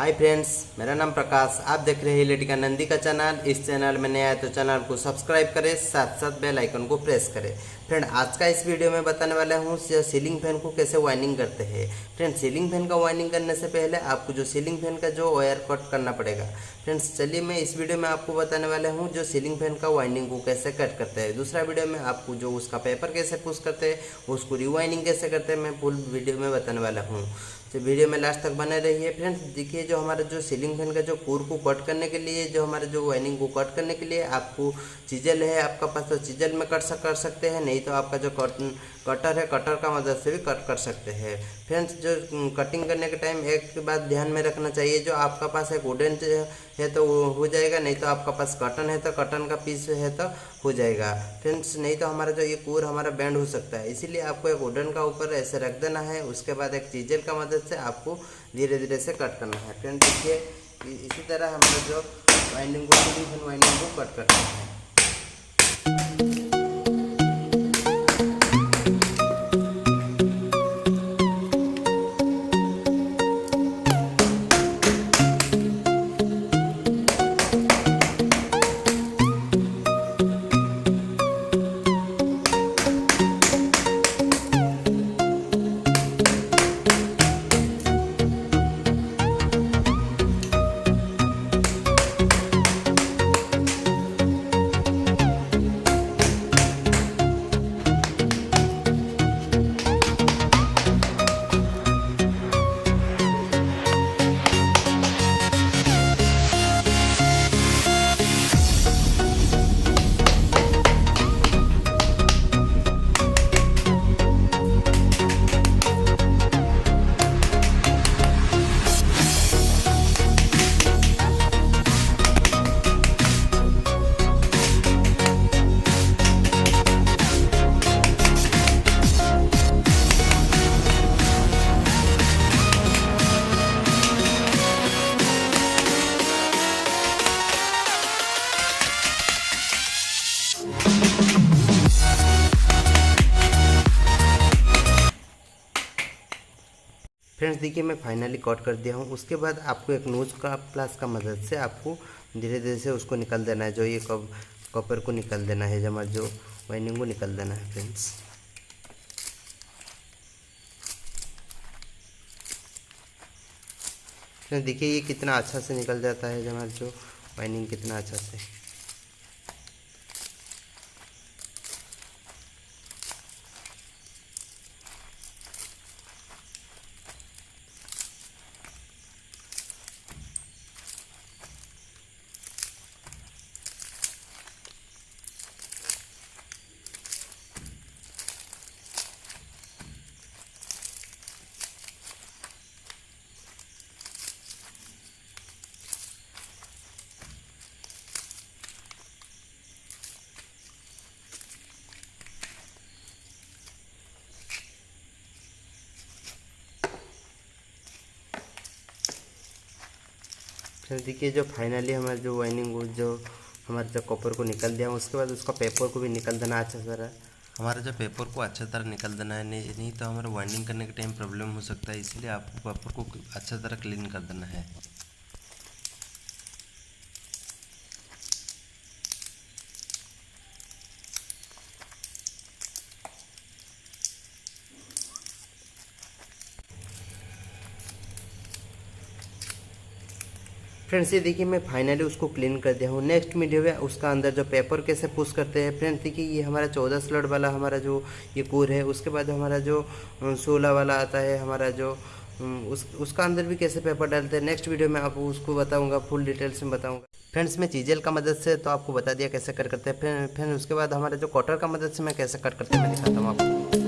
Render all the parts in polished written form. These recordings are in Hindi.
हाय फ्रेंड्स, मेरा नाम प्रकाश। आप देख रहे हैं इलेक्ट्रिकल नंदी का चैनल। इस चैनल में नया है तो चैनल को सब्सक्राइब करें, साथ साथ बेल आइकन को प्रेस करें। फ्रेंड, आज का इस वीडियो में बताने वाला हूँ सीलिंग फैन को कैसे वाइंडिंग करते हैं। फ्रेंड, सीलिंग फैन का वाइंडिंग करने से पहले आपको जो सीलिंग फैन का जो वायर कट करना पड़ेगा। फ्रेंड्स, चलिए मैं इस वीडियो में आपको बताने वाला हूँ जो सीलिंग फैन का वाइंडिंग को कैसे कट करते हैं। दूसरा वीडियो में आपको जो उसका पेपर कैसे पुश करते हैं, उसको रिवाइंडिंग कैसे करते हैं, मैं फुल वीडियो में बताने वाला हूँ। तो वीडियो में लास्ट तक बने रहिए। फ्रेंड्स, देखिए जो हमारा जो सीलिंग फैन का जो कोर को कट करने के लिए, जो हमारे जो वाइंडिंग को कट करने के लिए आपको चीजल है आपका पास, तो चीजल में कर सकते हैं, नहीं तो आपका जो कटर है, कटर का मदद से भी कट कर सकते हैं। फ्रेंड्स, जो कटिंग करने के टाइम एक बात ध्यान में रखना चाहिए, जो आपका पास एक वुडन है तो हो जाएगा, नहीं तो आपका पास कटन है तो कटन का पीस है तो हो जाएगा। फ्रेंड्स, नहीं तो हमारा जो ये कोर हमारा बैंड हो सकता है, इसीलिए आपको एक वुडन का ऊपर ऐसे रख देना है। उसके बाद एक चीजल का मदद से आपको धीरे धीरे से कट करना है। फ्रेंड्स, देखिए इसी तरह हमारा जो वाइंडिंग को कट करते हैं। फ्रेंड्स, देखिए मैं फाइनली कट कर दिया हूँ। उसके बाद आपको एक नोज का प्लस का मदद से आपको धीरे धीरे से उसको निकल देना है, जो ये कॉपर को निकल देना है, हमारा जो वाइंडिंग को निकल देना है। फ्रेंड्स, देखिए ये कितना अच्छा से निकल जाता है, हमारा जो वाइंडिंग कितना अच्छा से। फिर देखिए जो फाइनली हमारा जो वाइंडिंग जो हमारे जो कॉपर को निकल दिया, उसके बाद उसका पेपर को भी निकल देना अच्छा तरह। हमारा जो पेपर को अच्छा तरह निकल देना है, नहीं तो हमारा वाइंडिंग करने के टाइम प्रॉब्लम हो सकता है, इसलिए आपको पेपर को अच्छा तरह क्लीन कर देना है। फ्रेंड्स, ये देखिए मैं फाइनली उसको क्लीन कर दिया हूँ। नेक्स्ट वीडियो में उसका अंदर जो पेपर कैसे पुश करते हैं। फ्रेंड्स, देखिए ये हमारा 14 स्लॉट वाला हमारा जो ये कोर है, उसके बाद हमारा जो 16 वाला आता है हमारा जो उसका अंदर भी कैसे पेपर डालते हैं। नेक्स्ट वीडियो में आपको उसको बताऊँगा, फुल डिटेल्स में बताऊँगा। फ्रेंड्स, मैं चीजल का मदद से तो आपको बता दिया कैसे कट करते हैं। फिर उसके बाद हमारा जो कटर का मदद से मैं कैसे कट करते हैं मैं दिखाता हूँ आपको।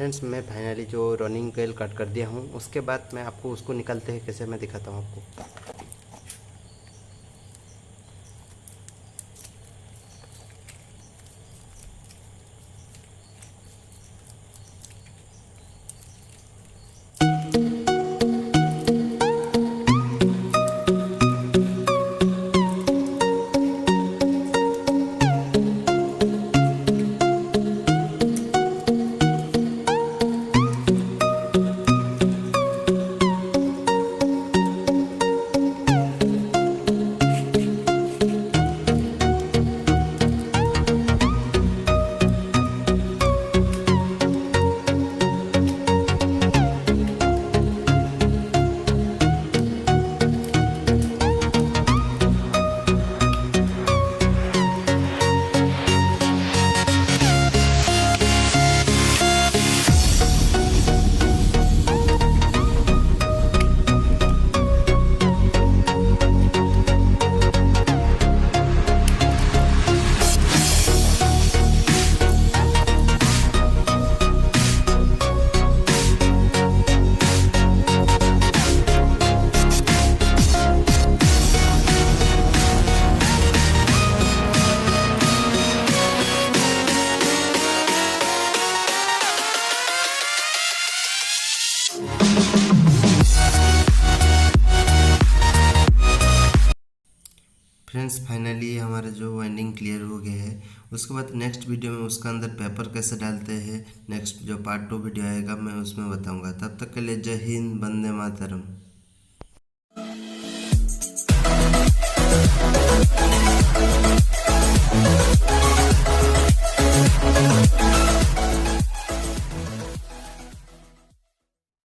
फ्रेंड्स मैं फाइनली जो रनिंग कॉइल कट कर दिया हूँ, उसके बाद मैं आपको उसको निकालते हैं कैसे मैं दिखाता हूँ आपको। फ्रेंड्स फाइनली हमारा जो वाइंडिंग क्लियर हो गया है। उसके बाद नेक्स्ट वीडियो में उसका अंदर पेपर कैसे डालते हैं, नेक्स्ट जो पार्ट 2 वीडियो आएगा मैं उसमें बताऊंगा। तब तक के लिए जय हिंद, वंदे मातरम।